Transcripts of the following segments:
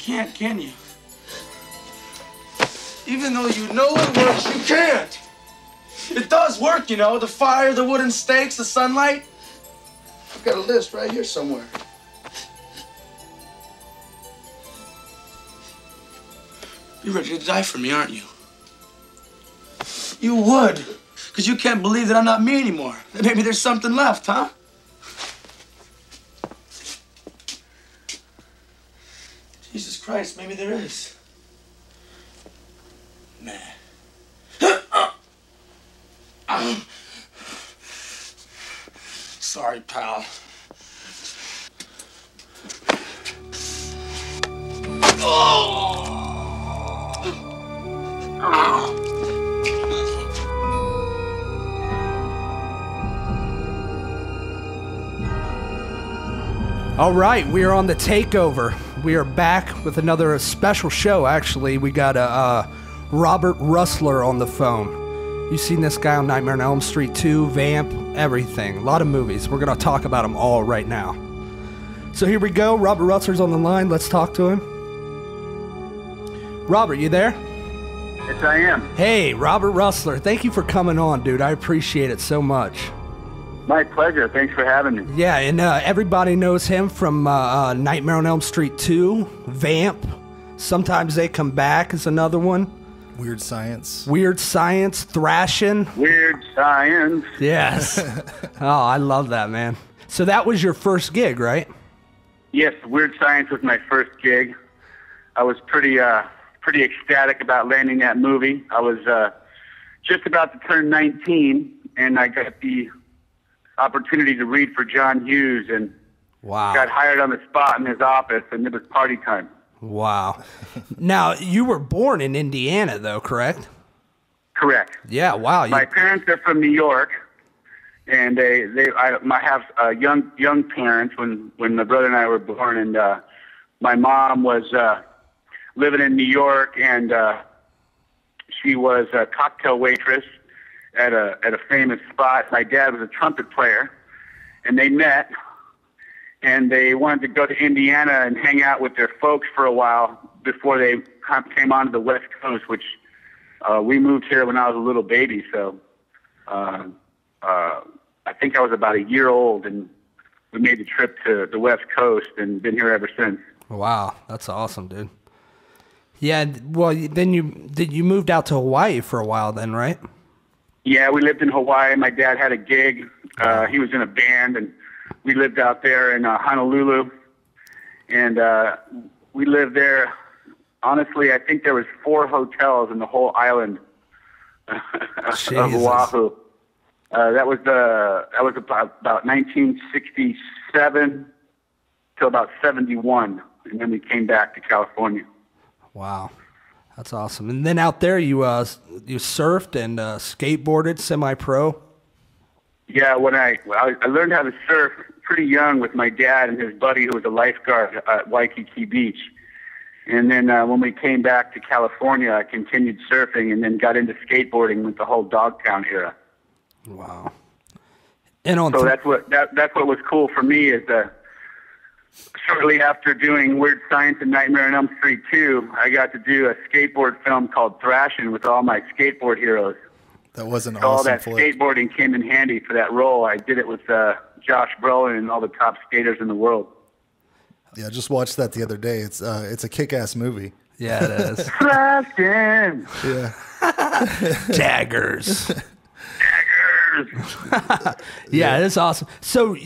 can't, can you? Even though you know it works, you can't. It does work, you know. The fire, the wooden stakes, the sunlight. I've got a list right here somewhere. You're ready to die for me, aren't you? You would. Because you can't believe that I'm not me anymore. That maybe there's something left, huh? Jesus Christ, maybe there is. Nah. Sorry, pal. All right, we are on the Takeover. We are back with another special show, actually. We got Robert Rusler on the phone. You've seen this guy on Nightmare on Elm Street 2, Vamp, everything. A lot of movies. We're going to talk about them all right now. So here we go. Robert Rusler's on the line. Let's talk to him. Robert, you there? Yes, I am. Hey, Robert Rusler. Thank you for coming on, dude. I appreciate it so much. My pleasure. Thanks for having me. Yeah, and everybody knows him from Nightmare on Elm Street 2, Vamp. Sometimes They Come Back is another one. Weird Science. Weird Science, Thrashing. Weird Science. Yes. Oh, I love that, man. So that was your first gig, right? Yes, Weird Science was my first gig. I was pretty ecstatic about landing that movie. I was just about to turn 19, and I got the opportunity to read for John Hughes, and got hired on the spot in his office, and it was party time. Wow. Now, you were born in Indiana, though, correct? Correct. Yeah, wow. My parents are from New York, and I have young parents when my brother and I were born, and my mom was living in New York, and she was a cocktail waitress at a famous spot. My dad was a trumpet player, and they met, and they wanted to go to Indiana and hang out with their folks for a while before they came onto the West Coast, which we moved here when I was a little baby. So I think I was about a year old, and we made the trip to the West Coast and been here ever since. Wow, that's awesome, dude. Yeah, well, then you moved out to Hawaii for a while then, right? Yeah, we lived in Hawaii. My dad had a gig. He was in a band, and we lived out there in Honolulu. And we lived there. Honestly, I think there was 4 hotels in the whole island of Oahu. That was about 1967 till about 71, and then we came back to California. Wow. That's awesome. And then out there, you surfed and skateboarded, semi-pro? Yeah, when I learned how to surf pretty young with my dad and his buddy who was a lifeguard at Waikiki Beach. And then when we came back to California, I continued surfing and then got into skateboarding with the whole Dogtown era. Wow. And so that's what was cool for me is shortly after doing Weird Science and Nightmare on Elm Street 2, I got to do a skateboard film called Thrashing with all my skateboard heroes. That was an so awesome all that flick. Skateboarding came in handy for that role. I did it with Josh Brolin and all the top skaters in the world. Yeah, I just watched that the other day. It's a kick-ass movie. Yeah, it is. Thrashing! Yeah. Daggers. Daggers! Yeah, it is awesome. So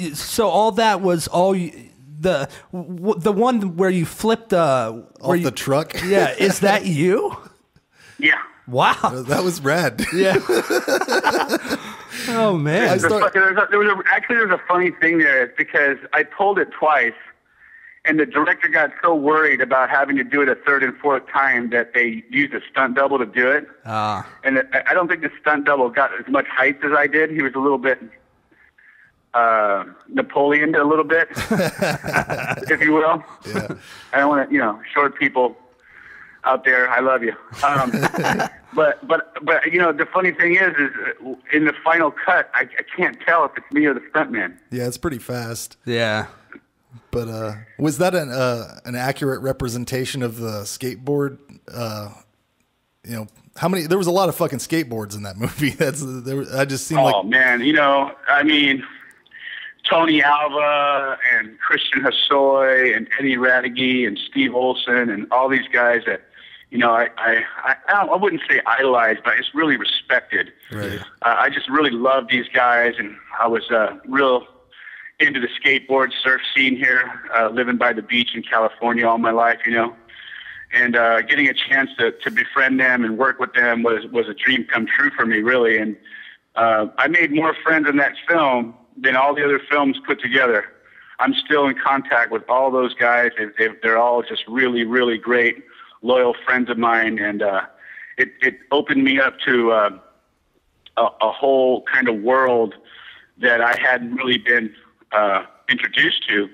all that was all you... The one where you flipped off the truck. Yeah, is that you? Yeah. Wow, that was rad. Yeah. Oh man. There was a funny thing there. It's because I pulled it twice, and the director got so worried about having to do it a third and fourth time that they used a stunt double to do it. And I don't think the stunt double got as much height as I did. He was a little bit. Napoleon a little bit, if you will. Yeah. I don't want to, short people out there. I love you. But the funny thing is in the final cut, I can't tell if it's me or the stuntman. Yeah, it's pretty fast. Yeah. But was that an accurate representation of the skateboard? How many? There was a lot of fucking skateboards in that movie. I just seemed like. Oh man, I mean, Tony Alva and Christian Hosoi and Eddie Radke and Steve Olson and all these guys that, I wouldn't say idolized, but I just really respected. Right. I just really loved these guys, and I was real into the skateboard surf scene here, living by the beach in California all my life, and getting a chance to befriend them and work with them was a dream come true for me, really. And I made more friends in that film than all the other films put together. I'm still in contact with all those guys. They're all just really, really great, loyal friends of mine, and it opened me up to a whole kind of world that I hadn't really been introduced to,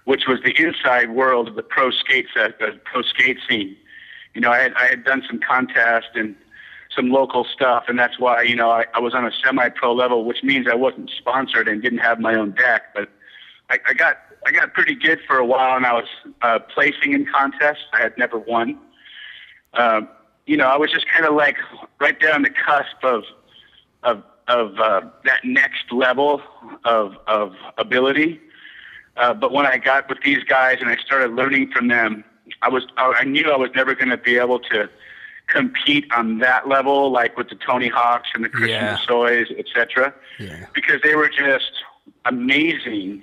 which was the inside world of the pro skate scene. I had done some contests and some local stuff, and that's why I was on a semi-pro level, which means I wasn't sponsored and didn't have my own deck. But I got pretty good for a while, and I was placing in contests. I had never won. I was just kind of like right there on the cusp of that next level of ability. But when I got with these guys and I started learning from them, I knew I was never going to be able to compete on that level, like with the Tony Hawks and the Christian Hossois, etc. Yeah. Because they were just amazing.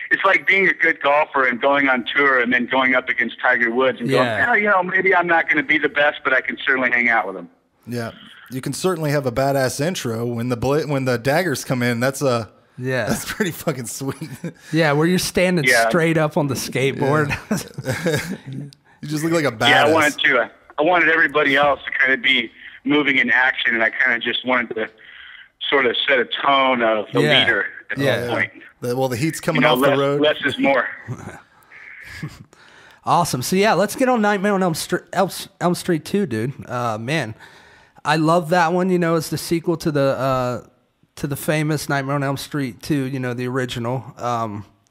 It's like being a good golfer and going on tour and then going up against Tiger Woods and going, maybe I'm not going to be the best, but I can certainly hang out with him. Yeah, you can certainly have a badass intro when the daggers come in. That's that's pretty fucking sweet. Yeah, where you're standing straight up on the skateboard. Yeah. You just look like a badass. Yeah, I wanted everybody else to kind of be moving in action, and I kind of just wanted to sort of set a tone of the leader at that point. The heat's coming off the road. Less is more. Awesome. So let's get on Nightmare on Elm Street 2, dude. Man, I love that one. It's the sequel to the famous Nightmare on Elm Street 2. The original.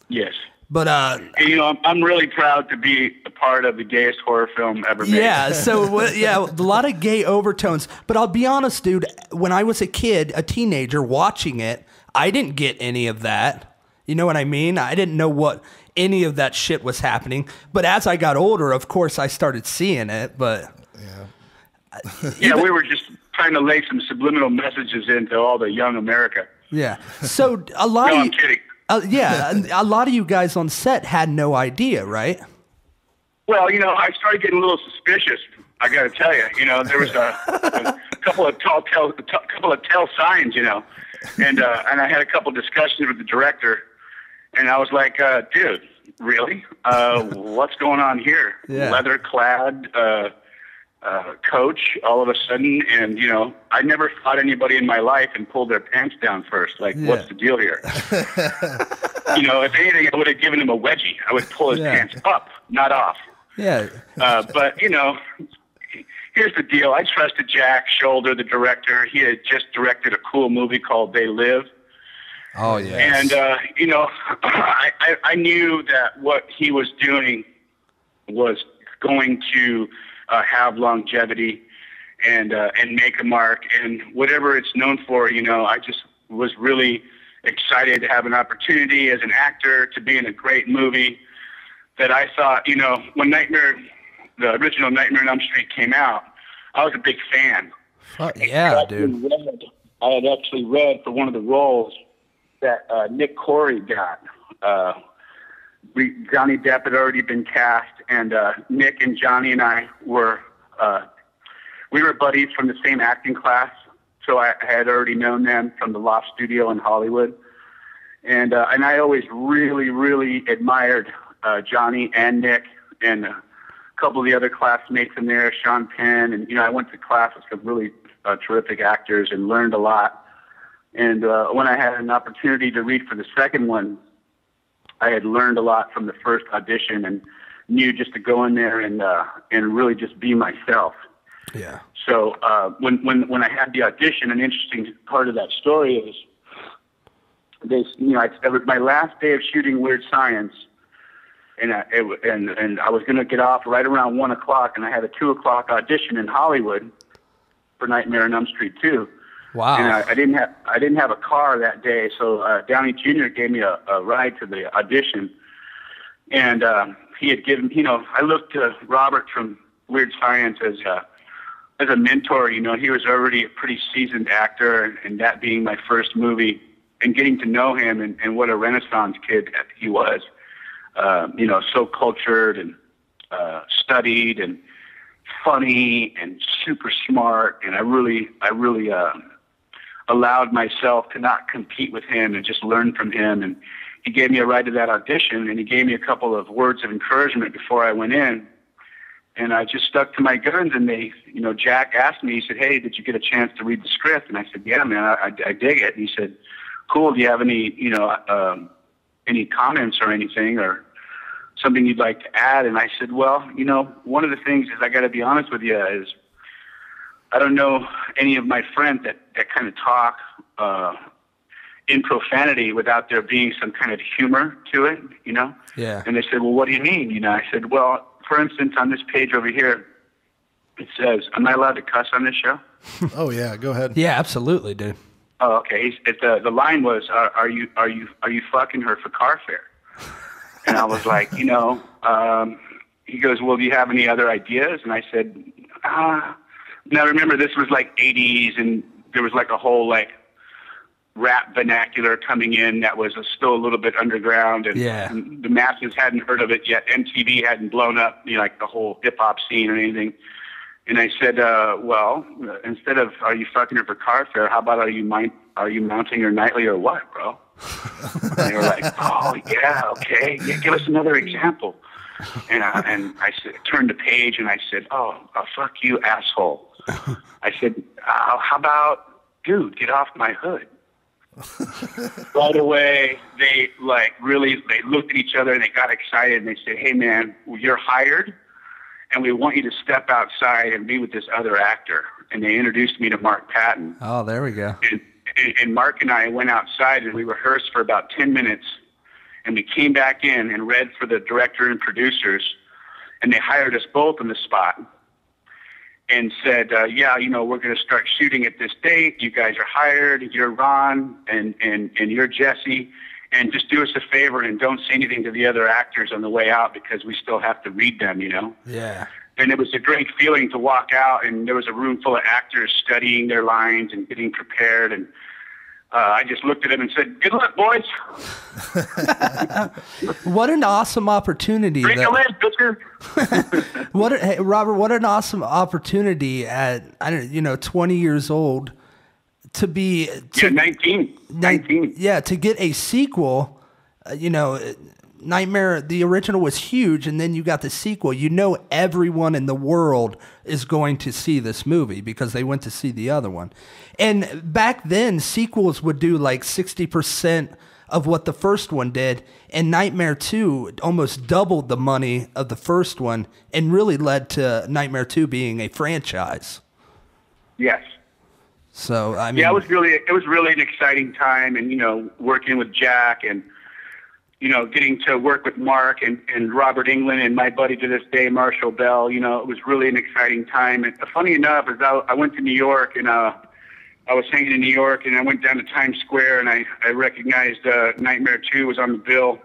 Yes. But I'm really proud to be a part of the gayest horror film ever made. Yeah, so a lot of gay overtones. But I'll be honest, dude. When I was a kid, a teenager watching it, I didn't get any of that. You know what I mean? I didn't know what any of that shit was happening. But as I got older, of course, I started seeing it. But we were just trying to lay some subliminal messages into all the young America. Yeah. So a lot. I'm kidding. A lot of you guys on set had no idea, right? Well, I started getting a little suspicious. I got to tell you, there was a couple of tell signs, and I had a couple discussions with the director, and I was like, dude, really? What's going on here? Yeah. Leather-clad coach all of a sudden, and I never fought anybody in my life and pulled their pants down first. Like, what's the deal here? If anything, I would have given him a wedgie. I would pull his pants up, not off. Yeah. But here's the deal. I trusted Jack Shoulder, the director. He had just directed a cool movie called They Live. Oh yeah. And I knew that what he was doing was going to have longevity and make a mark, and whatever it's known for, I just was really excited to have an opportunity as an actor to be in a great movie that I thought, when the original Nightmare on Elm Street came out, I was a big fan. Yeah, dude. I had actually read for one of the roles that Nick Corey got. Johnny Depp had already been cast, and Nick and Johnny and I were buddies from the same acting class, so I had already known them from the Loft Studio in Hollywood, and I always really, really admired Johnny and Nick and a couple of the other classmates in there, Sean Penn, and I went to class with some really terrific actors and learned a lot. And when I had an opportunity to read for the second one, I had learned a lot from the first audition and knew just to go in there and really just be myself. Yeah. So when I had the audition, an interesting part of that story is my last day of shooting Weird Science, and I was going to get off right around 1 o'clock, and I had a 2 o'clock audition in Hollywood for Nightmare on Elm Street 2. Wow. And I didn't have a car that day, so Downey Jr. gave me a ride to the audition, and he had given, I looked to Robert from Weird Science as a mentor. He was already a pretty seasoned actor, and that being my first movie, and getting to know him and what a Renaissance kid he was. So cultured and studied and funny and super smart, and I really allowed myself to not compete with him and just learn from him. And he gave me a ride to that audition, and he gave me a couple of words of encouragement before I went in. And I just stuck to my guns, and Jack asked me, he said, "Hey, did you get a chance to read the script?" And I said, "Yeah, man, I dig it." And he said, "Cool, do you have any comments or anything or something you'd like to add?" And I said, "Well, one of the things is, I got to be honest with you, is I don't know any of my friends that kind of talk in profanity without there being some kind of humor to it, Yeah. And they said, "Well, what do you mean?" I said, "Well, for instance, on this page over here, it says," am I allowed to cuss on this show? Oh yeah, go ahead. Yeah, absolutely, dude. Oh, okay. The line was, "Are you fucking her for car fare?" And I was like, he goes, "Well, do you have any other ideas?" And I said, Now remember, this was like 80s, and there was like a whole like rap vernacular coming in that was still a little bit underground, and the masses hadn't heard of it yet. MTV hadn't blown up, like the whole hip hop scene or anything. And I said, well, instead of "Are you fucking her for car fare," how about are you mounting her nightly or what, bro? And they were like, "Oh yeah, okay, yeah, give us another example." And I turned the page and I said, "Oh, fuck you, asshole." I said, "How about, dude, get off my hood?" Right away, they looked at each other and they got excited, and they said, "Hey man, you're hired, and we want you to step outside and be with this other actor." And they introduced me to Mark Patton. Oh, there we go. And Mark and I went outside and we rehearsed for about 10 minutes, and we came back in and read for the director and producers, and they hired us both on the spot and said, "Yeah, we're going to start shooting at this date. You guys are hired. You're Ron and you're Jesse. And just do us a favor and don't say anything to the other actors on the way out, because we still have to read them, Yeah. And it was a great feeling to walk out, and there was a room full of actors studying their lines and getting prepared. And I just looked at them and said, "Good luck, boys." What an awesome opportunity. Bring a lid, Booker. Hey, Robert, what an awesome opportunity at, 20 years old to be... 19. Yeah, to get a sequel, Nightmare, the original was huge, and then you got the sequel. Everyone in the world is going to see this movie because they went to see the other one. And back then, sequels would do like 60% of what the first one did, and Nightmare 2 almost doubled the money of the first one and really led to Nightmare 2 being a franchise. Yes. So, I mean... Yeah, it was really an exciting time, and, working with Jack and, getting to work with Mark and Robert Englund and my buddy to this day, Marshall Bell, it was really an exciting time. And funny enough, is I went to New York, and I was hanging in New York, and I went down to Times Square, and I recognized Nightmare 2 was on the bill.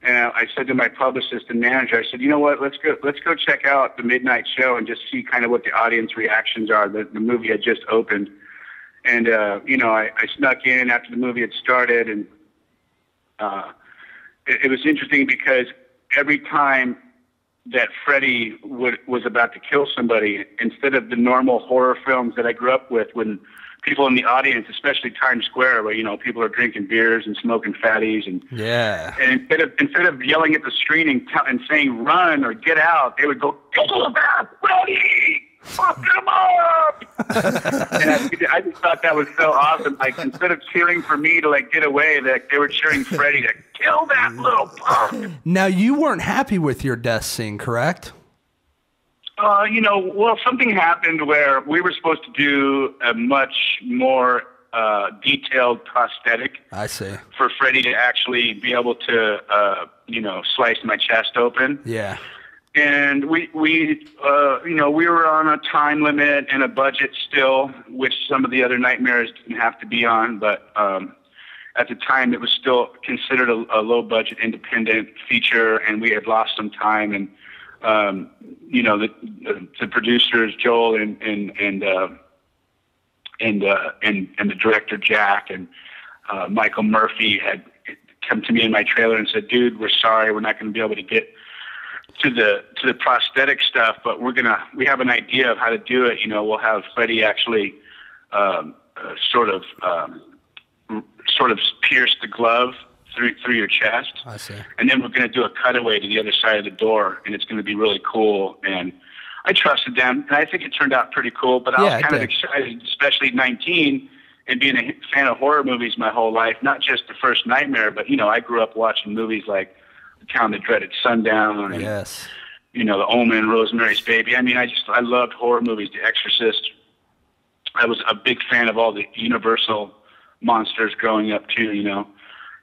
And I said to my publicist and manager, I said, "You know what, let's go check out the midnight show and just see kind of what the audience reactions are." The movie had just opened. And, I snuck in after the movie had started, and it was interesting because every time that Freddy was about to kill somebody, instead of the normal horror films that I grew up with, when people in the audience, especially Times Square, where people are drinking beers and smoking fatties, and instead of yelling at the screen and saying "run" or "get out," they would go, "Kill that Freddy! Fuck him up!" And I just thought that was so awesome. Like, instead of cheering for me to get away, they were cheering Freddy to kill that little punk. Now, you weren't happy with your death scene, correct? Well, something happened where we were supposed to do a much more detailed prosthetic. I see. For Freddy to actually be able to, slice my chest open. Yeah. And we were on a time limit and a budget still, which some of the other nightmares didn't have to be on. But at the time, it was still considered a low-budget independent feature, and we had lost some time. And the producers Joel and the director Jack and Michael Murphy had come to me in my trailer and said, "Dude, we're sorry, we're not going to be able to get to the prosthetic stuff, but we have an idea of how to do it. We'll have Freddy actually sort of pierce the glove through your chest. I see. And then we're going to do a cutaway to the other side of the door, and it's going to be really cool." And I trusted them, and I think it turned out pretty cool. But I was kind of excited, especially at 19, and being a fan of horror movies my whole life, not just the first Nightmare, but I grew up watching movies like The Town That Dreaded Sundown, and yes, The Omen, Rosemary's Baby. I mean, I loved horror movies. The Exorcist. I was a big fan of all the Universal monsters growing up too.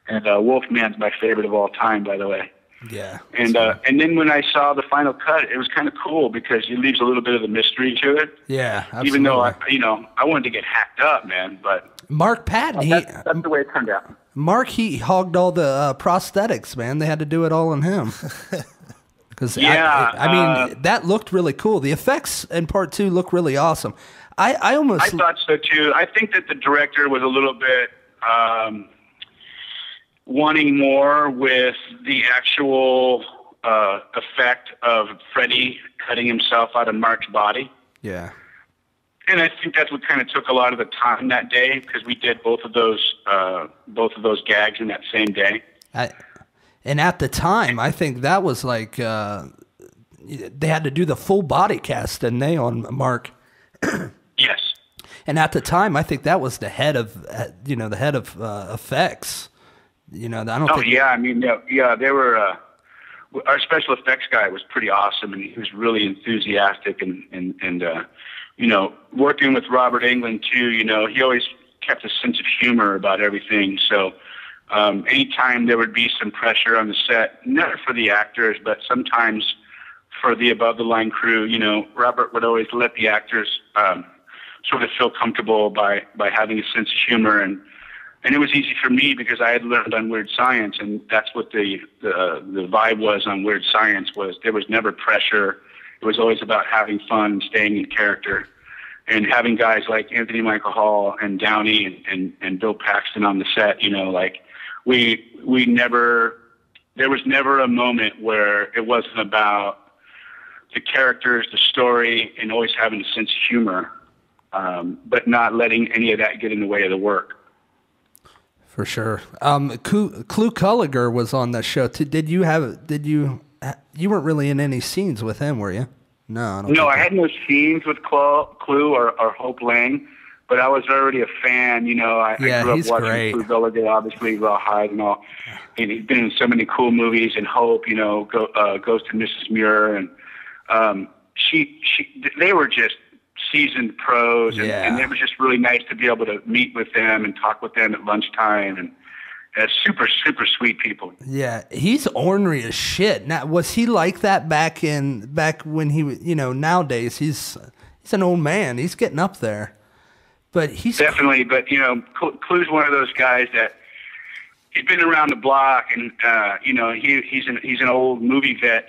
And Wolfman's my favorite of all time, by the way. Yeah. And then when I saw the final cut, it was kind of cool because it leaves a little bit of the mystery to it. Yeah, absolutely. Even though I wanted to get hacked up, man. But Mark Patton, that's the way it turned out. Mark, he hogged all the prosthetics, man. They had to do it all on him. Because I mean, that looked really cool. The effects in part 2 look really awesome. I thought so too. I think that the director was a little bit wanting more with the actual effect of Freddy cutting himself out of Mark's body. Yeah. And I think that's what kind of took a lot of the time that day, because we did both of those gags in that same day. And at the time, I think that was like they had to do the full body cast, didn't they, on Mark? Yes. And at the time, I think that was the head of effects. I don't. Oh yeah, I mean, yeah, they were. Our special effects guy was pretty awesome, and he was really enthusiastic, and working with Robert Englund too. He always kept a sense of humor about everything. So anytime there would be some pressure on the set, never for the actors, but sometimes for the above the line crew, Robert would always let the actors sort of feel comfortable by having a sense of humor, and it was easy for me because I had learned on Weird Science, and that's what the vibe was on Weird Science. Was there was never pressure. It was always about having fun, staying in character, and having guys like Anthony Michael Hall and Downey and Bill Paxton on the set. We never, there was never a moment where it wasn't about the characters, the story, and always having a sense of humor, but not letting any of that get in the way of the work. For sure. Clu Culliger was on that show too. You weren't really in any scenes with him, were you? No, I had no scenes with Clu or Hope Lang, but I was already a fan. I grew up watching great. Clu Culliger, obviously Rawhide and all. And he's been in so many cool movies, and Hope, Ghost of Mrs. Muir, and they were just seasoned pros, and it was just really nice to be able to meet with them and talk with them at lunchtime, and super, super sweet people. Yeah, he's ornery as shit. Now, was he like that back when he was, nowadays he's an old man. He's getting up there. But he's definitely, but Clu's one of those guys that he's been around the block, and he's an old movie vet,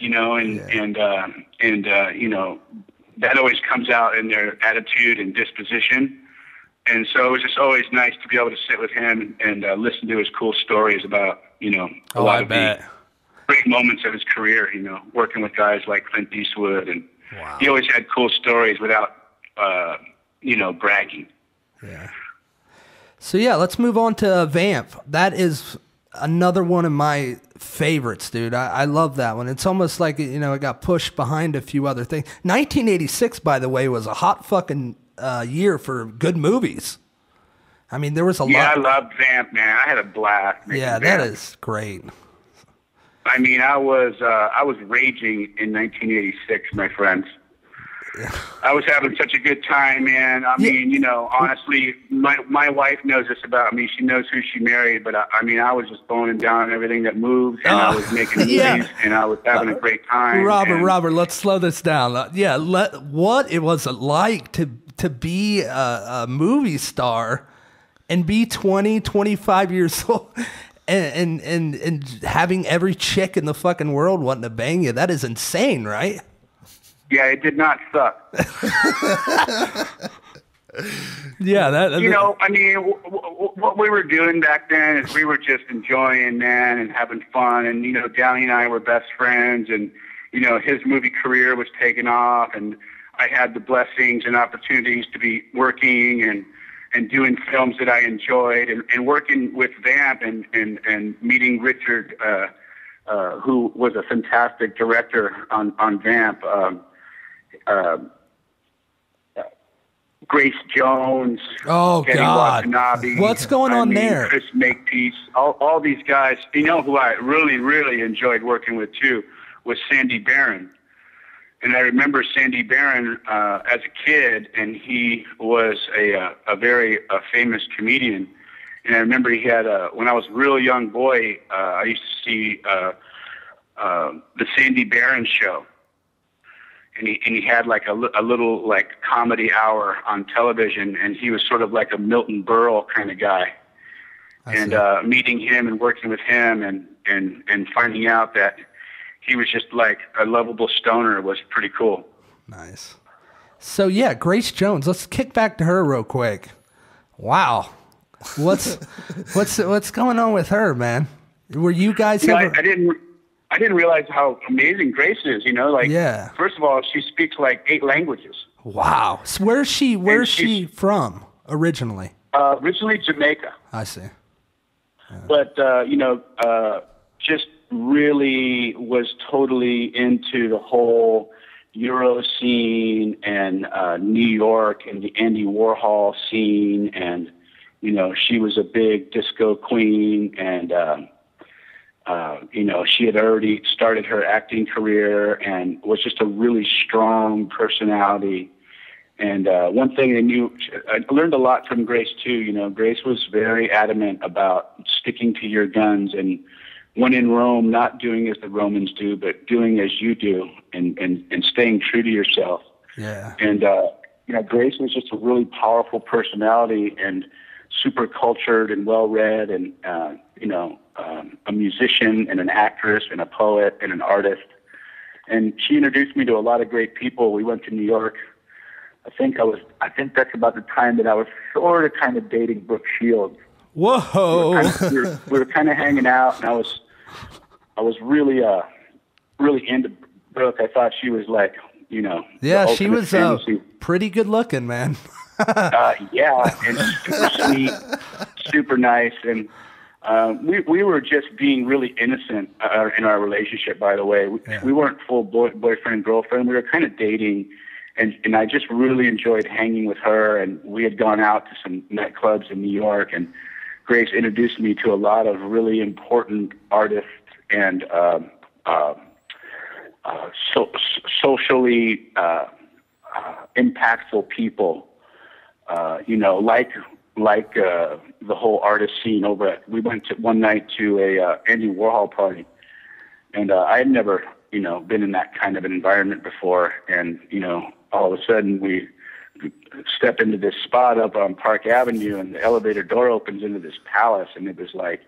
that always comes out in their attitude and disposition. And so it was just always nice to be able to sit with him and listen to his cool stories about, a lot of the great moments of his career, working with guys like Clint Eastwood. And he always had cool stories without, bragging. Yeah. So, let's move on to Vamp. That is another one of my favorites, dude. I love that one. It's almost like, it got pushed behind a few other things. 1986, by the way, was a hot fucking year for good movies. I mean, there was a lot. Yeah, I loved Vamp, man. I had a blast. Yeah, Vamp. That is great. I mean, I was raging in 1986, my friends. I was having such a good time, man. I mean, you know, honestly, my wife knows this about me. She knows who she married, but I mean, I was just boning down everything that moves, and I was making movies, and I was having a great time. Robert, let's slow this down. What it was like to be a movie star and be 20, 25 years old and having every chick in the fucking world wanting to bang you. That is insane, right? Yeah, it did not suck. Yeah, you know, I mean, what we were doing back then is we were just enjoying, man, and having fun. And, you know, Downey and I were best friends, and, you know, his movie career was taking off, and I had the blessings and opportunities to be working and doing films that I enjoyed, and working with Vamp and meeting Richard, who was a fantastic director on Vamp. Grace Jones. Oh, God. Watanabe, what's going on there? Chris Makepeace. All these guys. You know who I really, really enjoyed working with, too, was Sandy Barron. And I remember Sandy Barron as a kid, and he was a very famous comedian. And I remember he had when I was a real young boy, I used to see the Sandy Barron show. And he had like a little like comedy hour on television, and he was sort of like a Milton Berle kind of guy. And meeting him and working with him and finding out that he was just like a lovable stoner was pretty cool. Nice. So yeah, Grace Jones. Let's kick back to her real quick. Wow, what's going on with her, man? Were you guys? I didn't realize how amazing Grace is. You know, like first of all, she speaks like 8 languages. Wow. So where's she from originally? Originally Jamaica. I see. Yeah. But you know, just really was totally into the whole Euro scene and New York and the Andy Warhol scene, and you know, she was a big disco queen, and you know, she had already started her acting career and was just a really strong personality. And one thing I learned a lot from Grace too. You know, Grace was very adamant about sticking to your guns, and when in Rome, not doing as the Romans do, but doing as you do, and staying true to yourself. Yeah. And you know, Grace was just a really powerful personality and super cultured and well-read, and you know, a musician and an actress and a poet and an artist. And she introduced me to a lot of great people. We went to New York. I think that's about the time that I was sort of kind of dating Brooke Shields. Whoa. We were kind of hanging out, and I was really into Brooke. I thought she was like, you know, yeah, she was pretty good looking, man. Yeah, and super sweet, super nice, and we were just being really innocent in our relationship. By the way, we weren't full boyfriend and girlfriend. We were kind of dating, and I just really enjoyed hanging with her. And we had gone out to some nightclubs in New York, and Grace introduced me to a lot of really important artists and socially impactful people. You know, like the whole artist scene over at. We went one night to a Andy Warhol party, and I had never, you know, been in that kind of an environment before. And you know, all of a sudden we step into this spot up on Park Avenue, and the elevator door opens into this palace, and it was like,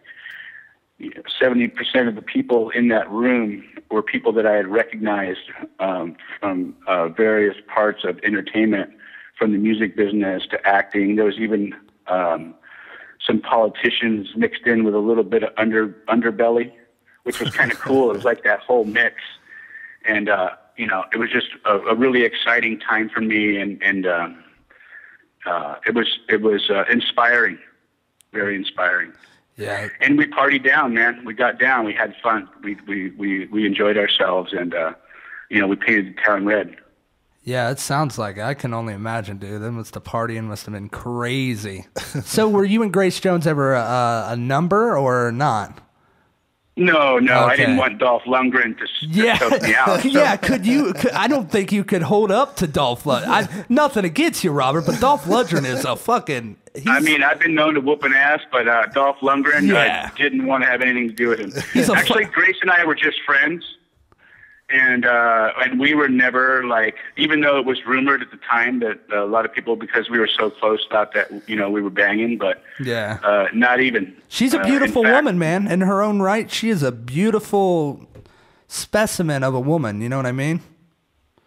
you know, 70% of the people in that room were people that I had recognized from various parts of entertainment, from the music business to acting. There was even some politicians mixed in with a little bit of underbelly, which was kind of cool. It was like that whole mix. And, you know, it was just a really exciting time for me. And it was inspiring, very inspiring. Yeah. And we partied down, man. We got down. We had fun. We enjoyed ourselves, and, you know, we painted the town red. Yeah, it sounds like it. I can only imagine, dude. The partying must have been crazy. So were you and Grace Jones ever a number or not? No, I didn't want Dolph Lundgren to choke me out. So. Yeah, I don't think you could hold up to Dolph Lundgren. Nothing against you, Robert, but Dolph Lundgren is a fucking... I mean, I've been known to whoop an ass, but Dolph Lundgren, I didn't want to have anything to do with him. Actually, Grace and I were just friends. And we were never like, even though it was rumored at the time that a lot of people, because we were so close, thought that, we were banging, but not even. She's a beautiful woman, man. In her own right, she is a beautiful specimen of a woman. You know what I mean?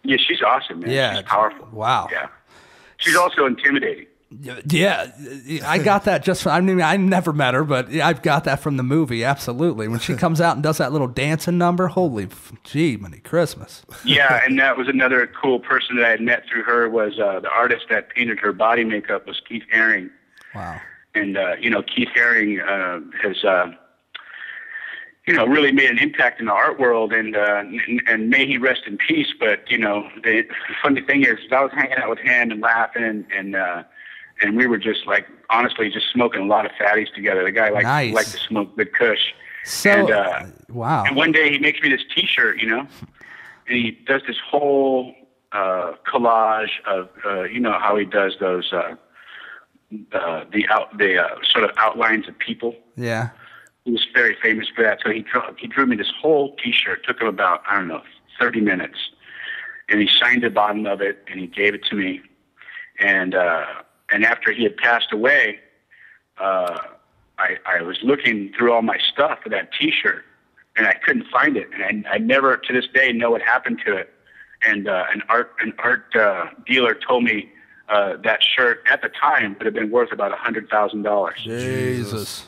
Yeah, she's awesome, man. Yeah. She's powerful. Wow. Yeah. She's also intimidating. Yeah, I got that just from, I mean, I never met her, but I've got that from the movie, absolutely. When she comes out and does that little dancing number, holy gee, Merry Christmas. Yeah, and that was another cool person that I had met through her was the artist that painted her body makeup was Keith Haring. Wow. And, Keith Haring has, really made an impact in the art world, and may he rest in peace. But, the funny thing is I was hanging out with him and laughing and we were just like, honestly, just smoking a lot of fatties together. The guy liked to smoke good kush. So, wow. And one day he makes me this T-shirt, and he does this whole collage of, how he does those sort of outlines of people. Yeah. He was very famous for that. So he drew me this whole T-shirt. It took him about 30 minutes, and he signed the bottom of it and he gave it to me, and after he had passed away, I was looking through all my stuff for that T-shirt, and I couldn't find it. And I never, to this day, know what happened to it. And an art dealer told me that shirt at the time would have been worth about $100,000. Jesus.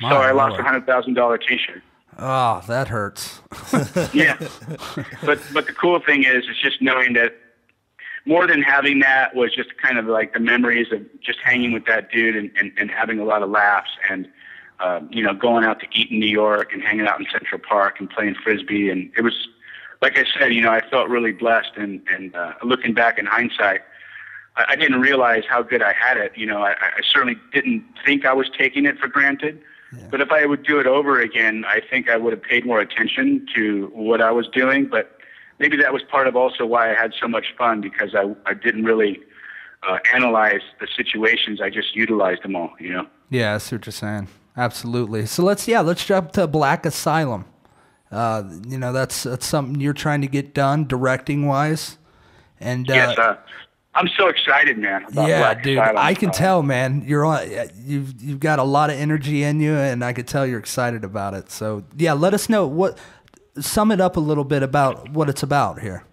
So I lost a $100,000 T-shirt. Oh, that hurts. Yeah. But the cool thing is, it's just knowing that more than having that was just kind of like the memories of just hanging with that dude and having a lot of laughs and, going out to eat in New York and hanging out in Central Park and playing Frisbee. And it was, like I said, I felt really blessed. And looking back in hindsight, I didn't realize how good I had it. I certainly didn't think I was taking it for granted. Yeah. But if I would do it over again, I think I would have paid more attention to what I was doing. But maybe that was part of also why I had so much fun, because I didn't really analyze the situations. I just utilized them all, Yeah, I see what you're saying. Absolutely. So let's jump to Black Asylum. That's something you're trying to get done directing wise. And yes, I'm so excited, man. About Black dude, Asylum. I can tell, man. You've got a lot of energy in you, and I could tell you're excited about it. So yeah, let us know sum it up a little bit about what it's about here.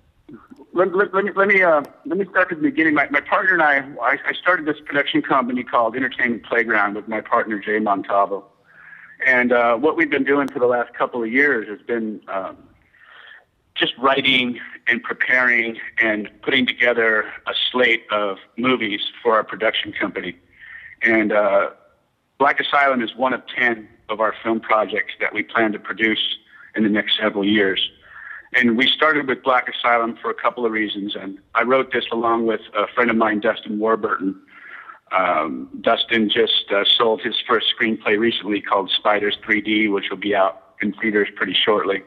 Let me start at the beginning. My partner and I started this production company called Entertainment Playground with my partner Jay Montalvo, and what we've been doing for the last couple of years has been just writing and preparing and putting together a slate of movies for our production company. And Black Asylum is one of 10 of our film projects that we plan to produce in the next several years. And we started with Black Asylum for a couple of reasons. And I wrote this along with a friend of mine, Dustin Warburton. Dustin just sold his first screenplay recently called Spiders 3D, which will be out in theaters pretty shortly.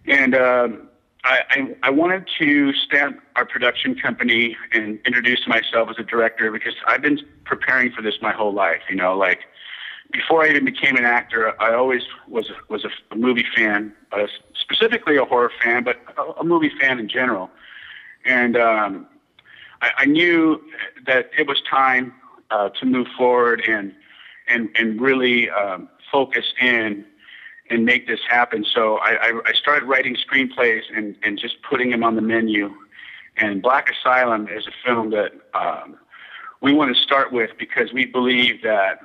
And I wanted to stamp our production company and introduce myself as a director, because I've been preparing for this my whole life. Before I even became an actor, I always was a movie fan, specifically a horror fan, but a movie fan in general. And I knew that it was time to move forward and really focus in and make this happen. So I started writing screenplays and just putting them on the menu. And Black Asylum is a film that we want to start with, because we believe that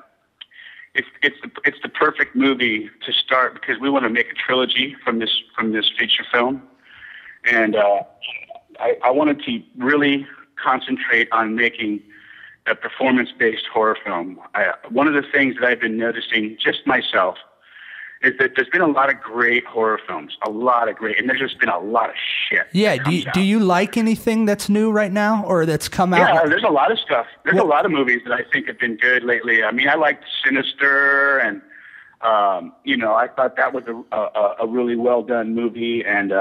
it's the perfect movie to start, because we want to make a trilogy from this feature film. And I wanted to really concentrate on making a performance-based horror film. One of the things that I've been noticing just myself is that there's been a lot of great horror films, and there's just been a lot of shit. Yeah, do you like anything that's new right now, or that's come out? Yeah, there's a lot of stuff. There's a lot of movies that I think have been good lately. I mean, I liked Sinister, and You know, I thought that was a really well done movie, and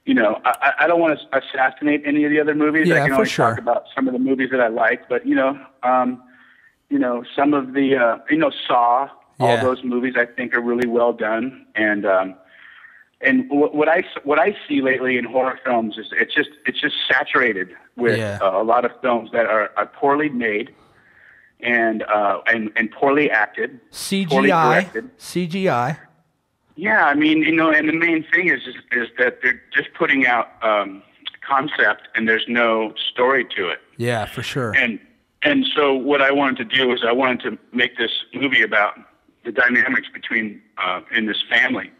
you know, I don't want to assassinate any of the other movies. Yeah, I can for always sure. talk about some of the movies that I like, but you know, some of the Saw, all Yeah. those movies I think are really well done, and what I see lately in horror films is it's just saturated with a lot of films that are poorly made and poorly acted, poorly directed. CGI. Yeah, I mean, you know, and the main thing is that they're just putting out concept and there's no story to it. Yeah, for sure. And so what I wanted to do is I wanted to make this movie about the dynamics between in this family.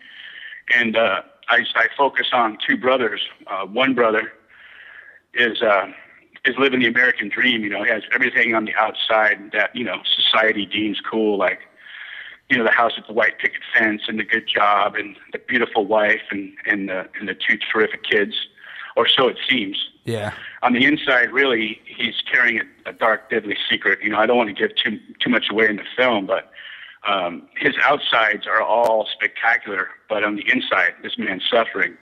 And I focus on two brothers. One brother is living the American dream. You know, he has everything on the outside that, you know, society deems cool, like, you know, the house with the white picket fence and the good job and the beautiful wife and the two terrific kids, or so it seems. Yeah. On the inside, really, he's carrying a dark, deadly secret. You know, I don't want to give too much away in the film, but his outsides are all spectacular, but on the inside, this man's suffering,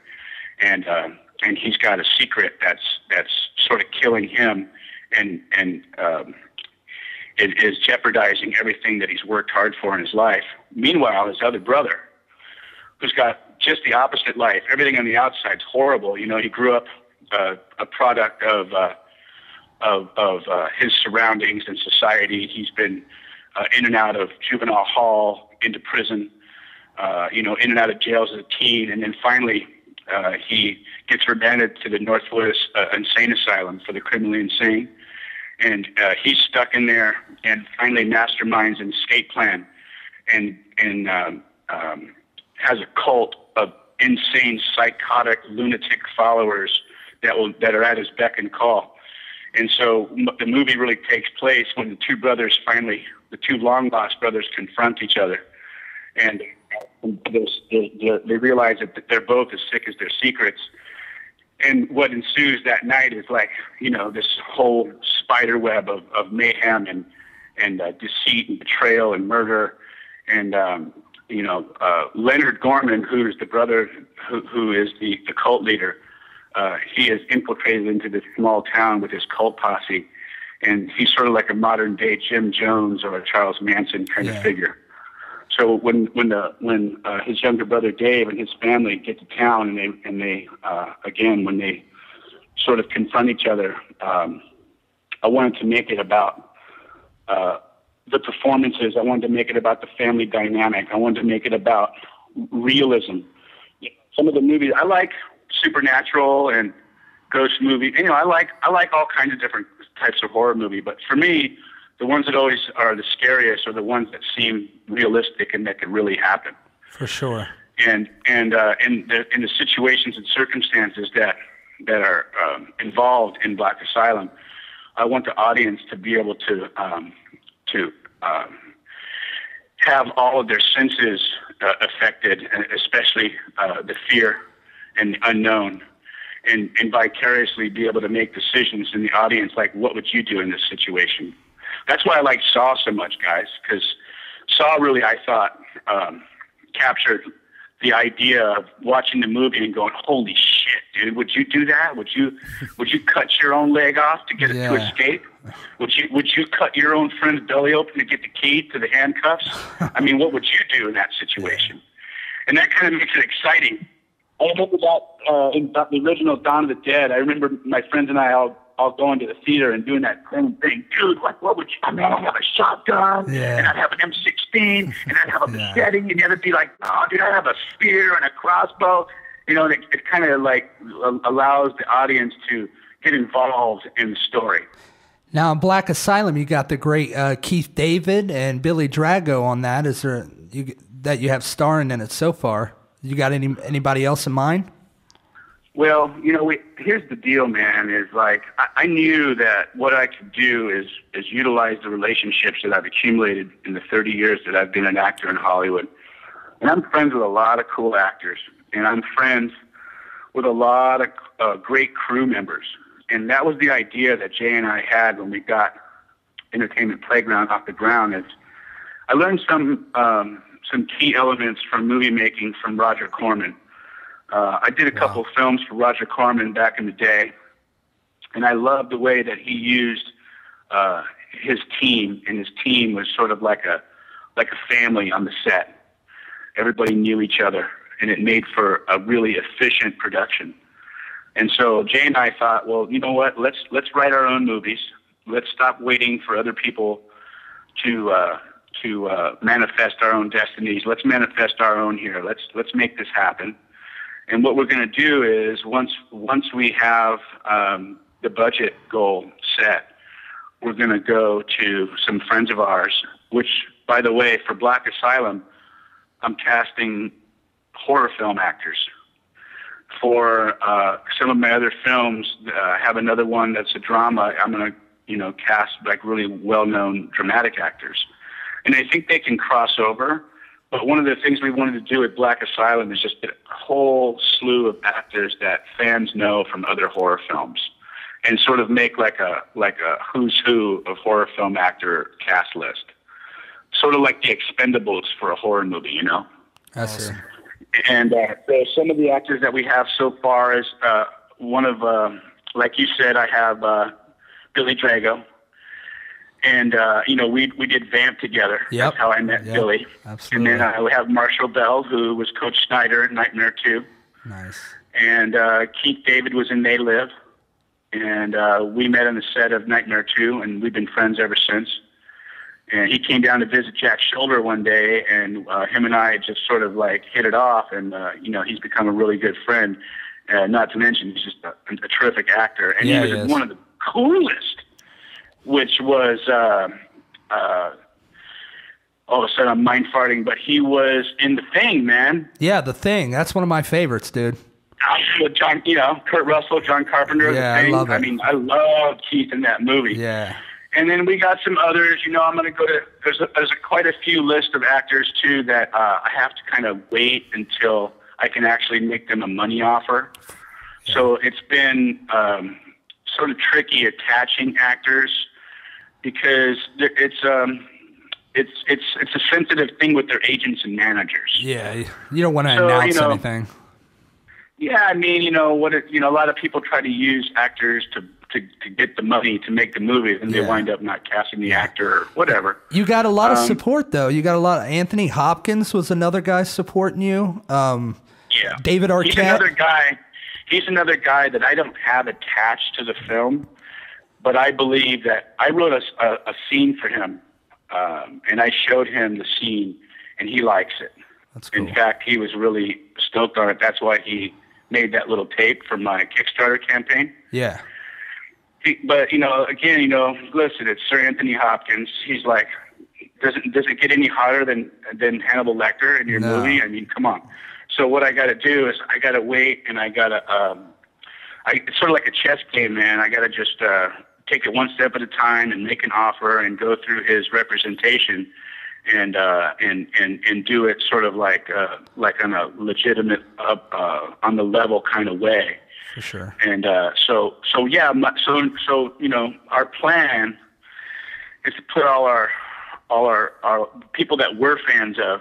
and he's got a secret that's sort of killing him, and it is jeopardizing everything that he's worked hard for in his life. Meanwhile, his other brother, who's got just the opposite life, everything on the outside's horrible. You know, he grew up a product of his surroundings and society. He's been in and out of juvenile hall, into prison, you know, in and out of jails as a teen, and then finally he gets remanded to the Northwest Insane Asylum for the criminally insane. And he's stuck in there and finally masterminds an escape plan and has a cult of insane, psychotic, lunatic followers that are at his beck and call. And so the movie really takes place when the two brothers the two long-lost brothers confront each other. And they realize that they're both as sick as their secrets. And what ensues that night is like, you know, this whole spider web of mayhem and deceit and betrayal and murder. And, you know, Leonard Gorman, who's the brother who is the cult leader, he has infiltrated into this small town with his cult posse. And he's sort of like a modern day Jim Jones or a Charles Manson kind of figure. So when his younger brother Dave and his family get to town and they again, when they sort of confront each other, I wanted to make it about the performances. I wanted to make it about the family dynamic. I wanted to make it about realism. Some of the movies I like, supernatural and ghost movies. You know, I like all kinds of different types of horror movie, but for me, the ones that always are the scariest are the ones that seem realistic and that could really happen. For sure. And in the situations and circumstances that are involved in Black Asylum, I want the audience to be able to have all of their senses affected, especially the fear and the unknown, and vicariously be able to make decisions in the audience, like, what would you do in this situation? That's why I like Saw so much, guys, because Saw really, I thought, captured the idea of watching the movie and going, holy shit, dude, would you do that? Would you cut your own leg off to get it to escape? Would you cut your own friend's belly open to get the key to the handcuffs? I mean, what would you do in that situation? And that kind of makes it exciting. I remember that in the original Dawn of the Dead. I remember my friends and I all going to the theater and doing that same thing. Dude, like, what would you, I mean, I'd have a shotgun, and I'd have an M16, and I'd have a machete, and the other be like, oh, dude, I'd have a spear and a crossbow. You know, and it kind of like allows the audience to get involved in the story. Now, in Black Asylum, you got the great Keith David and Billy Drago on that. Is there that you have starring in it so far? You got anybody else in mind? Well, you know, here's the deal, man, is like, I knew that what I could do is utilize the relationships that I've accumulated in the 30 years that I've been an actor in Hollywood. And I'm friends with a lot of cool actors, and I'm friends with a lot of great crew members. And that was the idea that Jay and I had when we got Entertainment Playground off the ground. Is I learned some some key elements from movie making from Roger Corman. I did a couple films for Roger Corman back in the day, and I loved the way that he used his team, and his team was sort of like a family on the set. Everybody knew each other, and it made for a really efficient production. And so Jay and I thought, well, you know what? Let's write our own movies. Let's stop waiting for other people to manifest our own destinies. Let's manifest our own here. Let's make this happen. And what we're going to do is once we have the budget goal set, we're going to go to some friends of ours, which, by the way, for Black Asylum, I'm casting horror film actors. For some of my other films, I have another one that's a drama. I'm going to, cast like really well-known dramatic actors. And I think they can cross over. But one of the things we wanted to do at Black Asylum is just get a whole slew of actors that fans know from other horror films, and sort of make like a who's who of horror film actor cast list. Sort of like the Expendables for a horror movie, you know? Awesome. And so some of the actors that we have so far is one of, like you said, I have Billy Drago. And, we did Vamp together. Yep. That's how I met Billy. Absolutely. And then we have Marshall Bell, who was Coach Snyder in Nightmare 2. Nice. And Keith David was in They Live. And we met on the set of Nightmare 2, and we've been friends ever since. And he came down to visit Jack Shoulder one day, and him and I just sort of like hit it off. And, he's become a really good friend. Not to mention, he's just a terrific actor. And he was one of the coolest, which was, all of a sudden I'm mind farting, but he was in The Thing, man. Yeah, The Thing. That's one of my favorites, dude. John, Kurt Russell, John Carpenter. Yeah, The Thing. I love it. I mean, I love Keith in that movie. Yeah. And then we got some others. I'm going to go to. There's quite a few list of actors too that I have to kind of wait until I can actually make them a money offer. Yeah. So it's been sort of tricky attaching actors because it's a sensitive thing with their agents and managers. Yeah, you don't want to announce anything. Yeah, I mean, a lot of people try to use actors to get the money to make the movie, and they wind up not casting the actor or whatever. You got a lot of support, though. You got a lot of Anthony Hopkins was another guy supporting you. David Arquette. He's another guy that I don't have attached to the film, but I believe that I wrote a scene for him, and I showed him the scene, and he likes it. That's cool. In fact, he was really stoked on it. That's why he made that little tape for my Kickstarter campaign. Yeah. But, again, listen, it's Sir Anthony Hopkins. He's like, does it get any hotter than Hannibal Lecter in your movie? I mean, come on. So what I got to do is I got to wait, and I got to it's sort of like a chess game, man. I got to just take it one step at a time and make an offer and go through his representation and do it sort of like on a legitimate on the level kind of way. For sure. And so our plan is to put all our people that we're fans of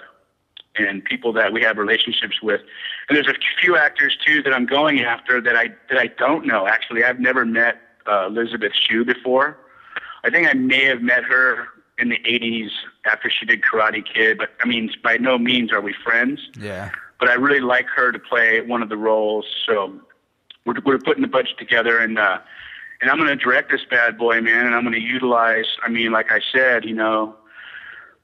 and people that we have relationships with. And there's a few actors too that I'm going after that I don't know. Actually, I've never met Elizabeth Shue before. I think I may have met her in the 80s after she did Karate Kid, but I mean, by no means are we friends. Yeah. But I really like her to play one of the roles, so we're putting the budget together, and I'm going to direct this bad boy, man, and I'm going to utilize, I mean, like I said,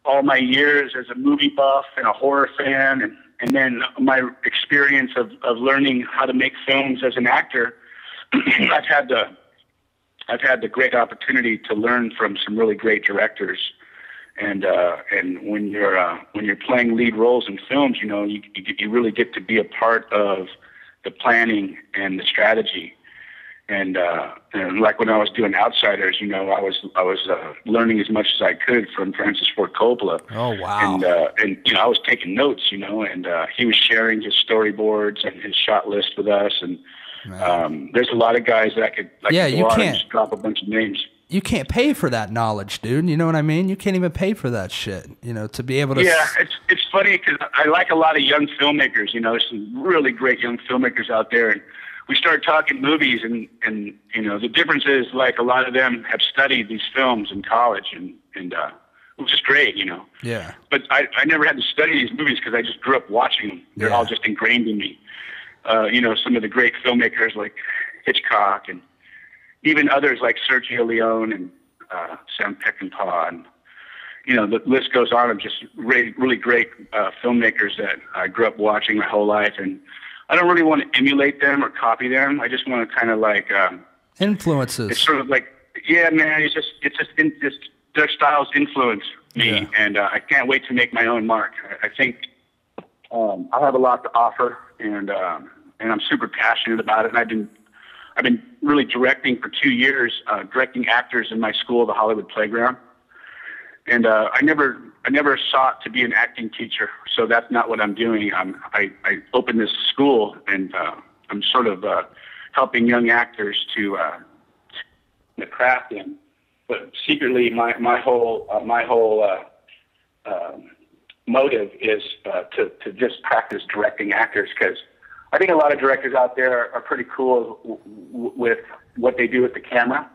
all my years as a movie buff and a horror fan, and then my experience of learning how to make films as an actor. I've had the great opportunity to learn from some really great directors, and when you're playing lead roles in films, you really get to be a part of the planning and the strategy. And like when I was doing Outsiders, I was learning as much as I could from Francis Ford Coppola. Oh wow! And I was taking notes, and he was sharing his storyboards and his shot list with us. And there's a lot of guys that I could you can't just drop a bunch of names. You can't pay for that knowledge, dude. You know what I mean? You can't even pay for that shit. To be able to. Yeah, it's funny because I like a lot of young filmmakers. You know, there's some really great young filmmakers out there, and we started talking movies, and you know, the difference is like a lot of them have studied these films in college, and it was just great, you know. Yeah. But I never had to study these movies because I just grew up watching them. They're all just ingrained in me. You know, some of the great filmmakers like Hitchcock, and even others like Sergio Leone and Sam Peckinpah, and you know, the list goes on of just really great filmmakers that I grew up watching my whole life. And I don't really want to emulate them or copy them. I just want to kind of like influences. It's sort of like, yeah, man. It's just their styles influence me, and I can't wait to make my own mark. I think I have a lot to offer, and I'm super passionate about it. And I've been really directing for 2 years, directing actors in my school, the Hollywood Playground. And I never sought to be an acting teacher, so that's not what I'm doing. I opened this school, and I'm sort of helping young actors to the craft in. But secretly, my whole motive is to just practice directing actors, because I think a lot of directors out there are pretty cool with what they do with the camera.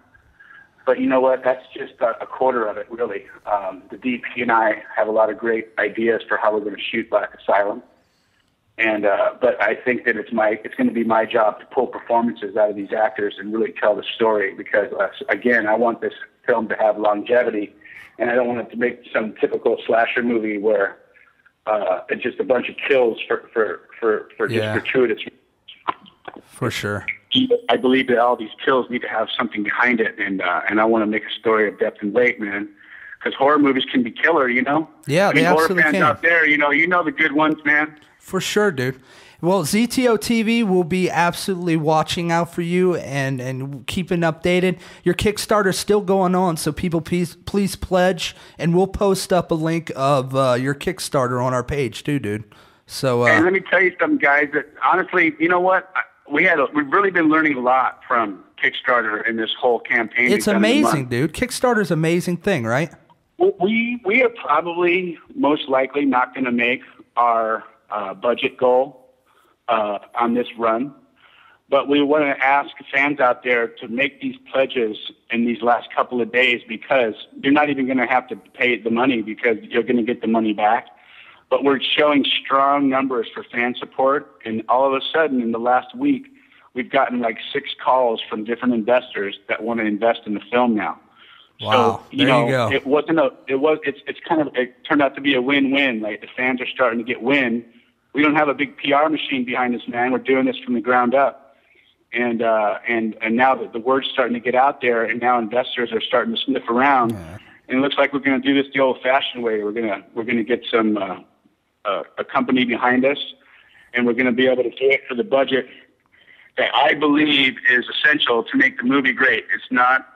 But you know what? That's just a quarter of it, really. The DP and I have a lot of great ideas for how we're going to shoot Black Asylum, and but I think that it's going to be my job to pull performances out of these actors and really tell the story. Because again, I want this film to have longevity, and I don't want it to make some typical slasher movie where it's just a bunch of kills for just gratuitous. For sure. I believe that all these kills need to have something behind it, and I want to make a story of depth and weight, man. Because horror movies can be killer, you know. Yeah, they absolutely horror fans can. Out there, you know the good ones, man. For sure, dude. Well, ZTO TV will be absolutely watching out for you and keeping updated. Your Kickstarter's still going on, so people please pledge, and we'll post up a link of your Kickstarter on our page too, dude. So, and let me tell you something, guys. That honestly, you know what? We've really been learning a lot from Kickstarter in this whole campaign. It's amazing, dude. Kickstarter's an amazing thing, right? We are probably most likely not going to make our budget goal on this run, but we want to ask fans out there to make these pledges in these last couple of days, because you're not even going to have to pay the money, because you're going to get the money back. But we're showing strong numbers for fan support, and all of a sudden, in the last week, we've gotten like 6 calls from different investors that want to invest in the film now. Wow, so, you go. It turned out to be a win-win. Like, the fans are starting to get wind. We don't have a big PR machine behind us, man. We're doing this from the ground up, and now that the word's starting to get out there, and now investors are starting to sniff around, and it looks like we're going to do this the old-fashioned way. We're gonna get some a company behind us, and we're going to be able to do it for the budget that I believe is essential to make the movie great. It's not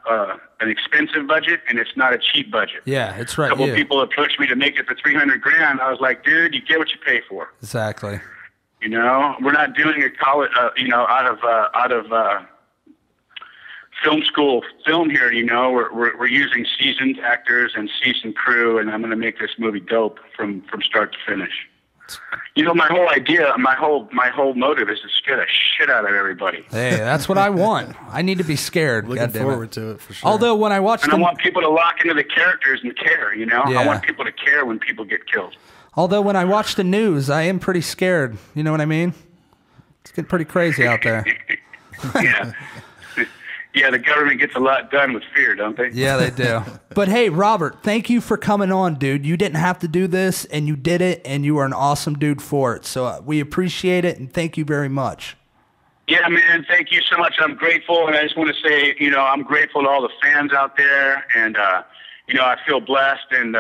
an expensive budget, and it's not a cheap budget. Yeah, it's right. A couple of people approached me to make it for $300,000. I was like, dude, you get what you pay for. Exactly. You know, we're not doing a college, out of film school film here. You know, we're using seasoned actors and seasoned crew, and I'm going to make this movie dope from start to finish. You know, my whole idea, my whole motive is to scare the shit out of everybody. Hey, that's what I want. I need to be scared. Looking forward to it, for sure. Although when I watch I want people to lock into the characters and care, you know? Yeah. I want people to care when people get killed. Although when I watch the news, I am pretty scared. You know what I mean? It's getting pretty crazy out there. Yeah. Yeah, the government gets a lot done with fear, don't they? Yeah, they do. But hey, Robert, thank you for coming on, dude. You didn't have to do this, and you did it, and you are an awesome dude for it. So we appreciate it, and thank you very much. Yeah, man, thank you so much. I'm grateful, and I just want to say, you know, I'm grateful to all the fans out there, and, you know, I feel blessed, and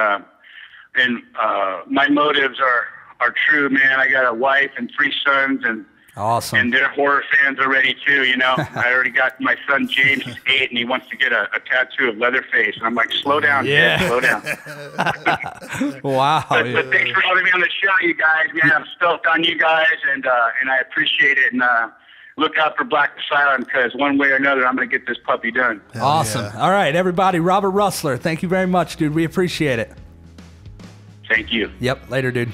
my motives are true, man. I got a wife and 3 sons, and awesome. And they're horror fans already too, you know. I already got my son James, he's 8, and he wants to get a tattoo of Leatherface. And I'm like, slow down, kid, slow down. Wow. But thanks for having me on the show, you guys. Man, I'm stoked on you guys, and I appreciate it. And look out for Black Asylum, because one way or another, I'm going to get this puppy done. Awesome. Yeah. All right, everybody. Robert Rusler, thank you very much, dude. We appreciate it. Thank you. Yep. Later, dude.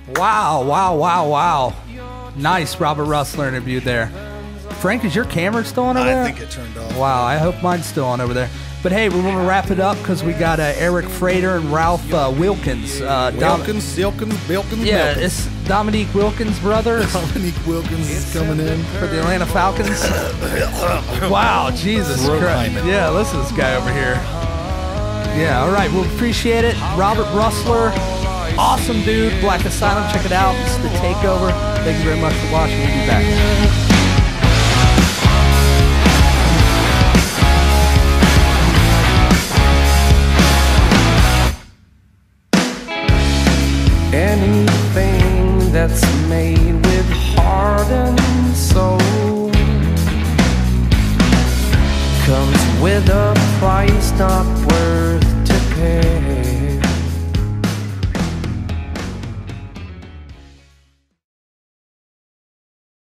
Wow. Nice Robert Rusler interview there. Frank, is your camera still on over there? I think it turned off. Wow, I hope mine's still on over there. But hey, we want to wrap it up because we got Eric Frater and Ralph Wilkins. Wilkins. Yeah, it's Dominique Wilkins' brother. Dominique Wilkins is coming in for the Atlanta Falcons. Wow, Jesus Christ. Yeah, listen to this guy over here. Yeah, all right, we'll appreciate it. Robert Rusler, awesome dude. Black Asylum, check it out. It's the Takeover. Thank you very much for watching. We'll be back. Anything that's made with heart and soul comes with a price not worth